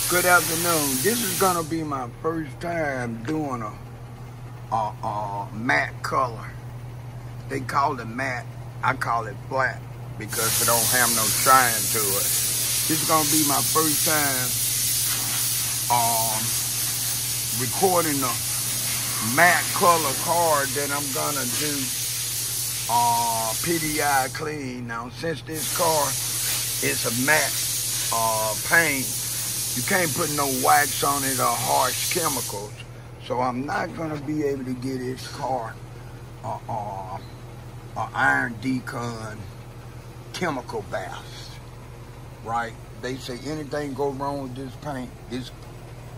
Good afternoon. This is gonna be my first time doing a matte color. They call it matte. I call it black because it don't have no shine to it. This is gonna be my first time recording a matte color car that I'm gonna do PDI clean. Now since this car is a matte paint, you can't put no wax on it or harsh chemicals. So I'm not gonna be able to get this car iron decon chemical bath, right? They say anything go wrong with this paint, this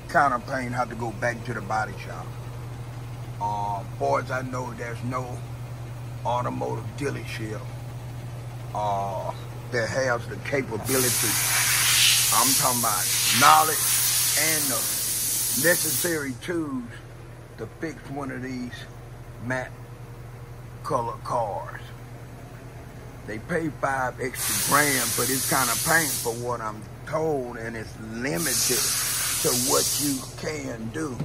kind of paint have to go back to the body shop. Far as I know, there's no automotive dealership that has the capability, I'm talking about knowledge and the necessary tools to fix one of these matte color cars. They pay $5 extra grand for this kind of paint for what I'm told, and it's limited to what you can do.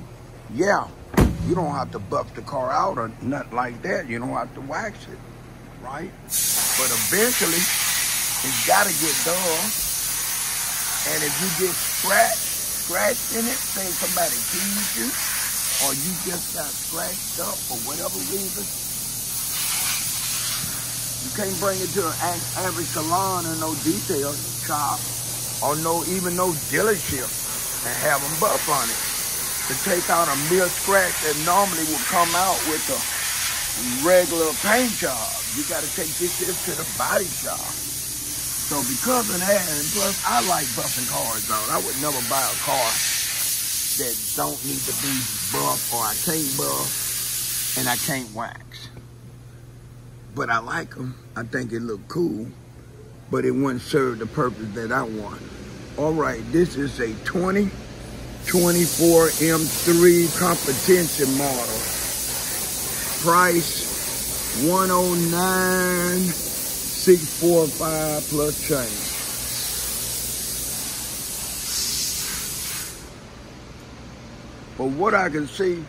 Yeah, you don't have to buff the car out or nothing like that. You don't have to wax it, right? But eventually, it's gotta get done. And if you get scratched in it, say somebody teased you, or you just got scratched up for whatever reason, you can't bring it to an average salon or no detail shop, or even no dealership and have them buff on it to take out a mere scratch that normally would come out with a regular paint job. You gotta take this to the body shop. So because of that, and plus I like buffing cars out. I would never buy a car that don't need to be buffed, or I can't buff and I can't wax. But I like them. I think it look cool, but it wouldn't serve the purpose that I want. All right, this is a 2024 M3 Competition model. Price $109,645 plus change. But what I can see,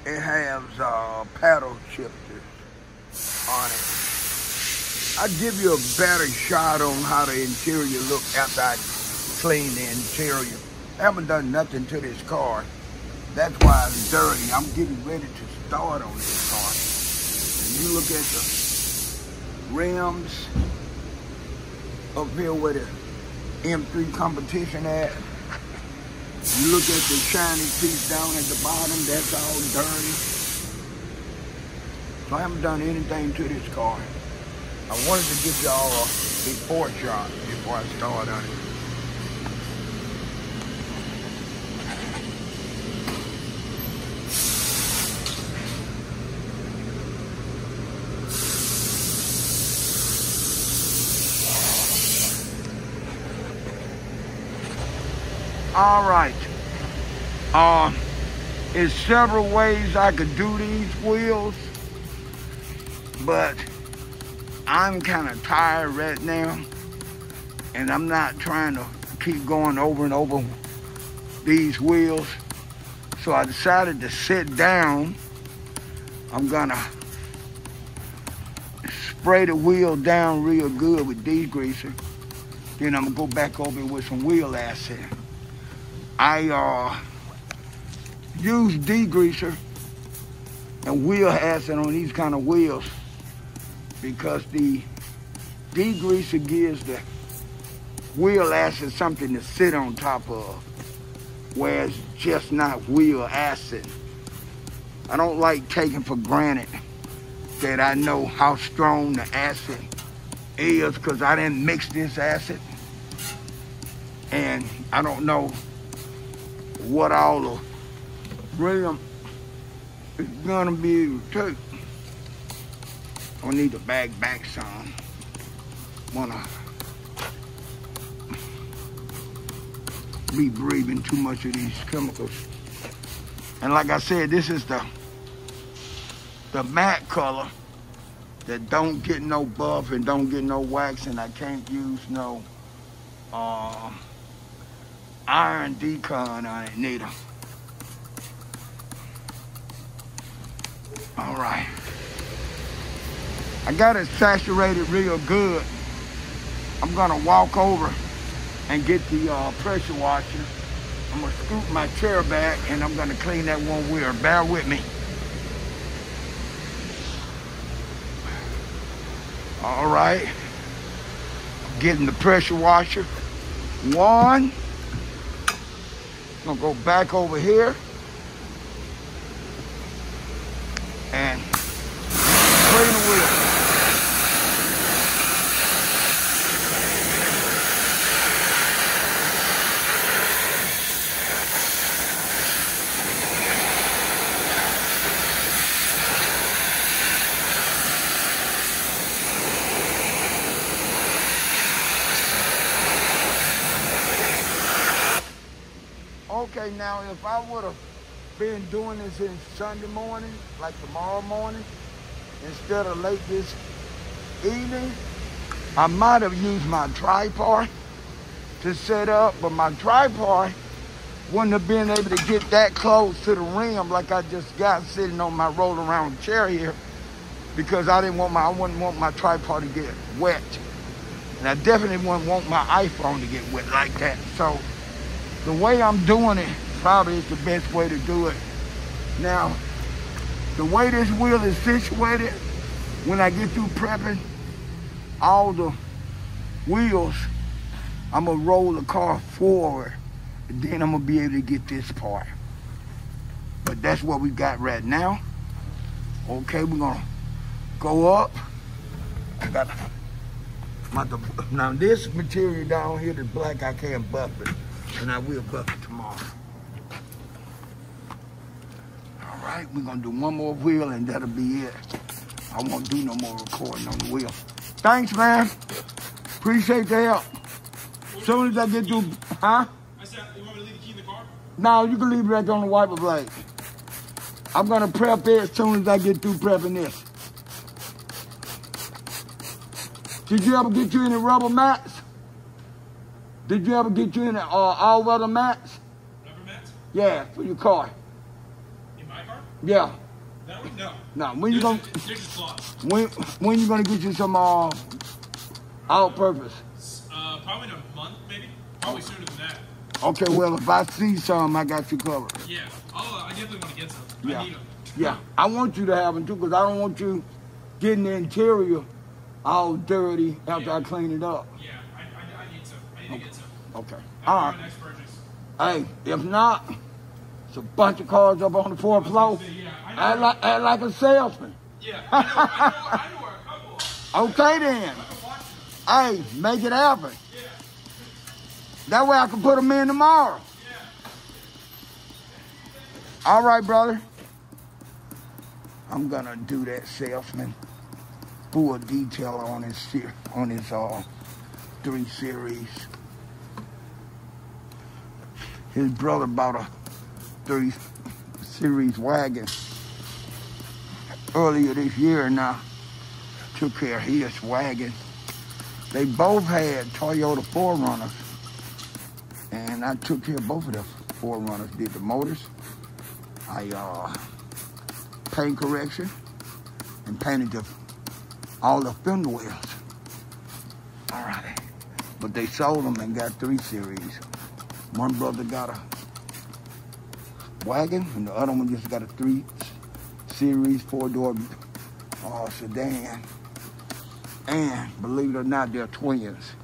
it has paddle shifters on it. I'll give you a better shot on how the interior look after I clean the interior. I haven't done nothing to this car. That's why it's dirty. I'm getting ready to start on this car. And you look at the rims up here where the M3 Competition at. You look at the shiny piece down at the bottom, that's all dirty. So I haven't done anything to this car. I wanted to give y'all a before shot before I start on it. All right. There's several ways I could do these wheels, but I'm kind of tired right now, and I'm not trying to keep going over and over these wheels. So I decided to sit down. I'm gonna spray the wheel down real good with degreaser. Then I'm gonna go back over it with some wheel acid. I use degreaser and wheel acid on these kind of wheels because the degreaser gives the wheel acid something to sit on top of, whereas just not wheel acid. I don't like taking for granted that I know how strong the acid is, because I didn't mix this acid, and I don't know what all the rim is gonna be able to take. I need to bag back some. Wanna be breathing too much of these chemicals. And like I said, this is the matte color that don't get no buff and don't get no wax, and I can't use no iron decon on it, neither. All right. I got it saturated real good. I'm gonna walk over and get the pressure washer. I'm gonna scoop my chair back and I'm gonna clean that one wheel. Bear with me. All right. Getting the pressure washer. One. Gonna go back over here and clean the wheel. Okay, now if I would have been doing this in Sunday morning, like tomorrow morning, instead of late this evening, I might have used my tripod to set up, but my tripod wouldn't have been able to get that close to the rim like I just got sitting on my roll around chair here, because I wouldn't want my tripod to get wet. And I definitely wouldn't want my iPhone to get wet like that. So the way I'm doing it probably is the best way to do it. Now, the way this wheel is situated, when I get through prepping all the wheels, I'm gonna roll the car forward, and then I'm gonna be able to get this part. But that's what we got right now. Okay, we're gonna go up. I got now this material down here, the black, I can't buff it. And I will buff it tomorrow. All right, we're gonna do one more wheel and that'll be it. I won't do no more recording on the wheel. Thanks, man. Appreciate the help. As soon as I get through, huh? I said, you want me to leave the key in the car? No, you can leave it right on the wiper blade. I'm gonna prep it as soon as I get through prepping this. Did you ever get you any rubber mats? Did you ever get you any all-weather mats? Rubber mats? Yeah, for your car. In my car? Yeah. That one? No. No, when you gonna? They're just cloths. When you gonna get you some all-purpose? Probably in a month, maybe. Probably sooner than that. Okay, well, if I see some, I got you covered. Yeah, I definitely want to get some. Yeah. I need them. Yeah, I want you to have them too, because I don't want you getting the interior all dirty after I clean it up. Yeah, I need some. I need to get some. Okay. All All right. right. Next purchase. Hey, if not, it's a bunch of cars up on the fourth floor. Yeah, Act like a salesman. Yeah, I know where a couple are. Okay then. Hey, make it happen. Yeah. That way I can put them in tomorrow. Yeah. All right, brother. I'm gonna do that salesman full detail on his 3 Series. His brother bought a 3 Series wagon earlier this year, and I took care of his wagon. They both had Toyota 4Runners, and I took care of both of the 4Runners. Did the motors, I paint correction, and painted all the fender wells. All right, but they sold them and got 3 Series. One brother got a wagon, and the other one just got a 3 Series 4-door sedan. And believe it or not, they're twins.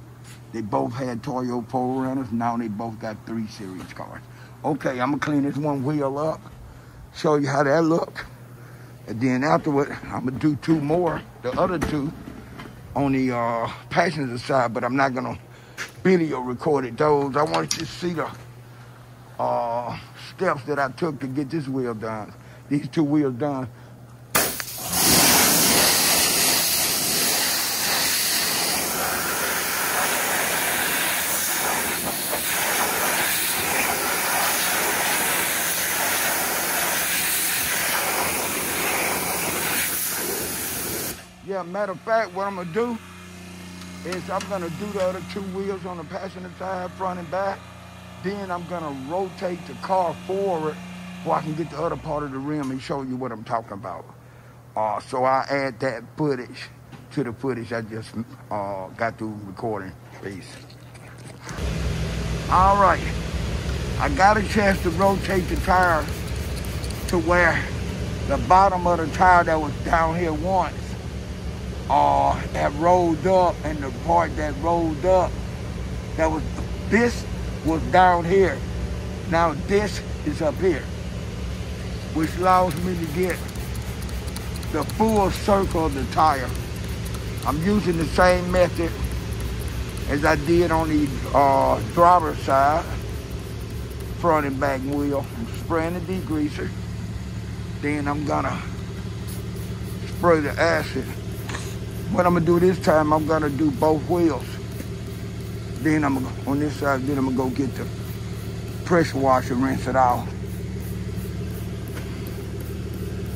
They both had Toyota 4Runners. Now they both got 3 Series cars. Okay, I'm gonna clean this one wheel up, show you how that look. And then afterward, I'm gonna do 2 more, the other 2, on the passenger side, but I'm not gonna video record those. I want you to see the steps that I took to get this wheel done, these 2 wheels done. Yeah, matter of fact, what I'm gonna do is I'm gonna do the other 2 wheels on the passenger side, front and back, Then I'm gonna rotate the car forward so I can get the other part of the rim and show you what I'm talking about. So I add that footage to the footage I just got through recording. Peace. All right, I got a chance to rotate the tire to where the bottom of the tire that was down here once had rolled up, and the part that rolled up, this was down here. Now this is up here, which allows me to get the full circle of the tire. I'm using the same method as I did on the driver's side, front and back wheel. I'm spraying the degreaser. Then I'm gonna spray the acid. What I'm gonna do this time, I'm gonna do both wheels. Then I'm gonna, on this side, then I'm gonna go get the pressure washer, rinse it out.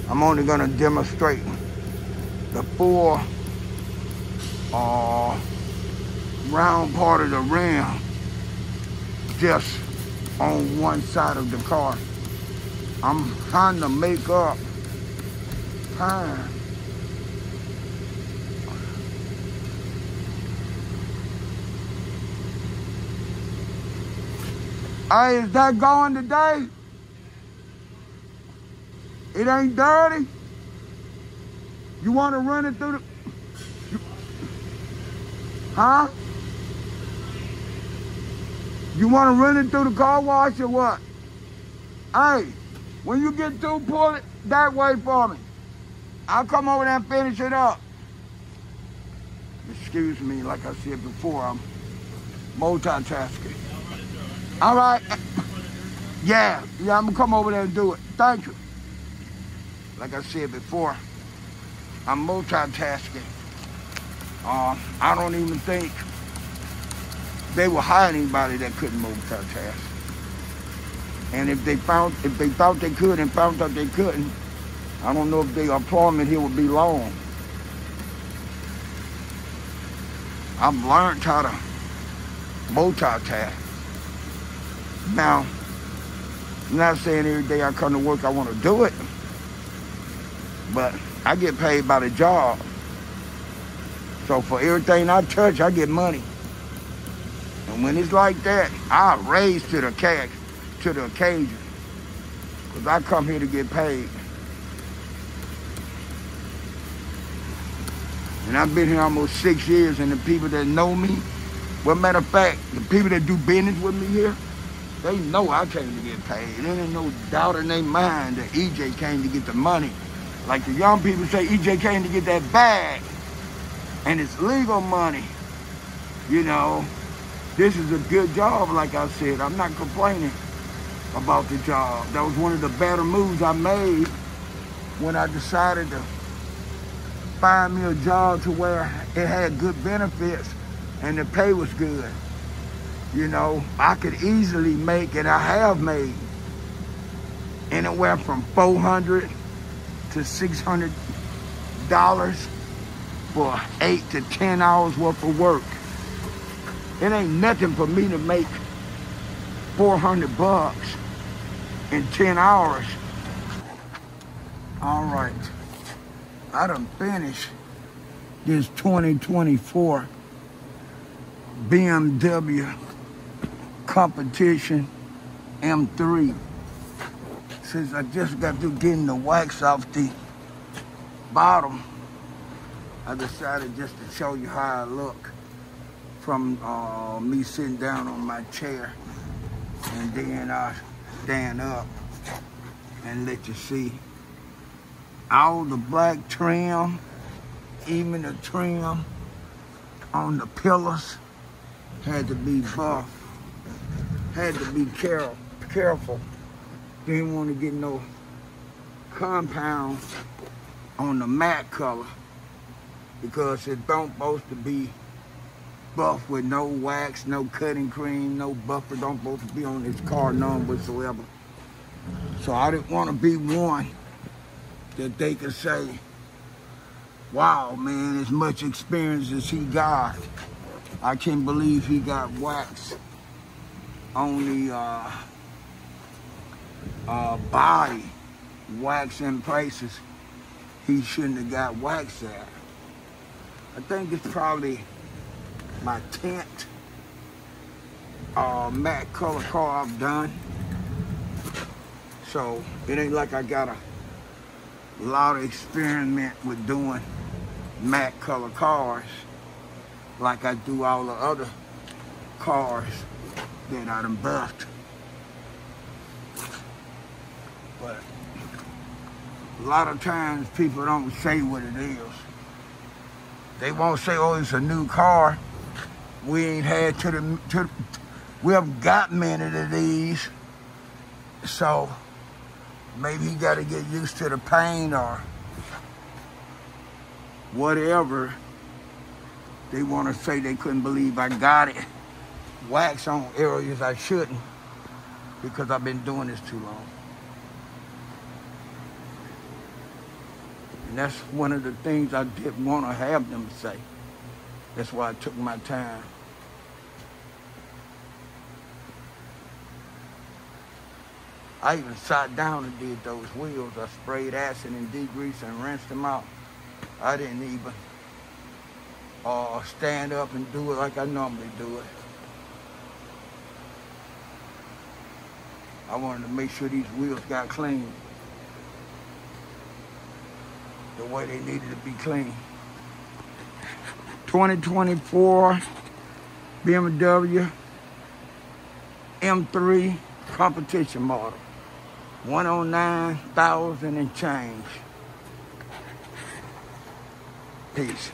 I'm only gonna demonstrate the full round part of the rim just on one side of the car. I'm trying to make up time. Hey, is that going today? It ain't dirty? You want to run it through the... Huh? You want to run it through the car wash or what? Hey, when you get through, pull it that way for me. I'll come over there and finish it up. Excuse me, like I said before, I'm multitasking. All right. Yeah, I'm gonna come over there and do it. Thank you. Like I said before, I'm multitasking. I don't even think they will hire anybody that couldn't multitask. And if they thought they could and found out they couldn't, I don't know if their employment here would be long. I've learned how to multitask. Now, I'm not saying every day I come to work I want to do it, but I get paid by the job. So for everything I touch, I get money. And when it's like that, I raise to the occasion, because I come here to get paid. And I've been here almost 6 years, and the people that know me, well, matter of fact, the people that do business with me here, they know I came to get paid. There ain't no doubt in their mind that EJ came to get the money. Like the young people say, EJ came to get that bag, and it's legal money. You know, this is a good job, like I said. I'm not complaining about the job. That was one of the better moves I made when I decided to find me a job to where it had good benefits and the pay was good. You know, I could easily make, and I have made, anywhere from $400 to $600 for 8 to 10 hours worth of work. It ain't nothing for me to make $400 in 10 hours. All right, I done finished this 2024 BMW Competition M3. Since I just got through getting the wax off the bottom, I decided just to show you how I look from me sitting down on my chair, and then I stand up and let you see all the black trim, even the trim on the pillars had to be buff, had to be careful. Didn't want to get no compound on the matte color, because it don't supposed to be buff with no wax, no cutting cream, no buffer. Don't supposed to be on this car, none whatsoever. So I didn't want to be one that they could say, wow, man, as much experience as he got, I can't believe he got wax on the body wax in places he shouldn't have got wax at. I think it's probably my 10th matte color car I've done. So it ain't like I got a lot of experiment with doing matte color cars like I do all the other cars that I done buffed. But a lot of times people don't say what it is. They won't say, oh, it's a new car. We ain't had we haven't got many of these. So maybe he got to get used to the paint or whatever. They want to say they couldn't believe I got it. Wax on areas I shouldn't because I've been doing this too long. And that's one of the things I didn't want to have them say. That's why I took my time. I even sat down and did those wheels. I sprayed acid and degreased and rinsed them out. I didn't even stand up and do it like I normally do it. I wanted to make sure these wheels got clean the way they needed to be clean. 2024 BMW M3 Competition model. 109,000 and change. Peace.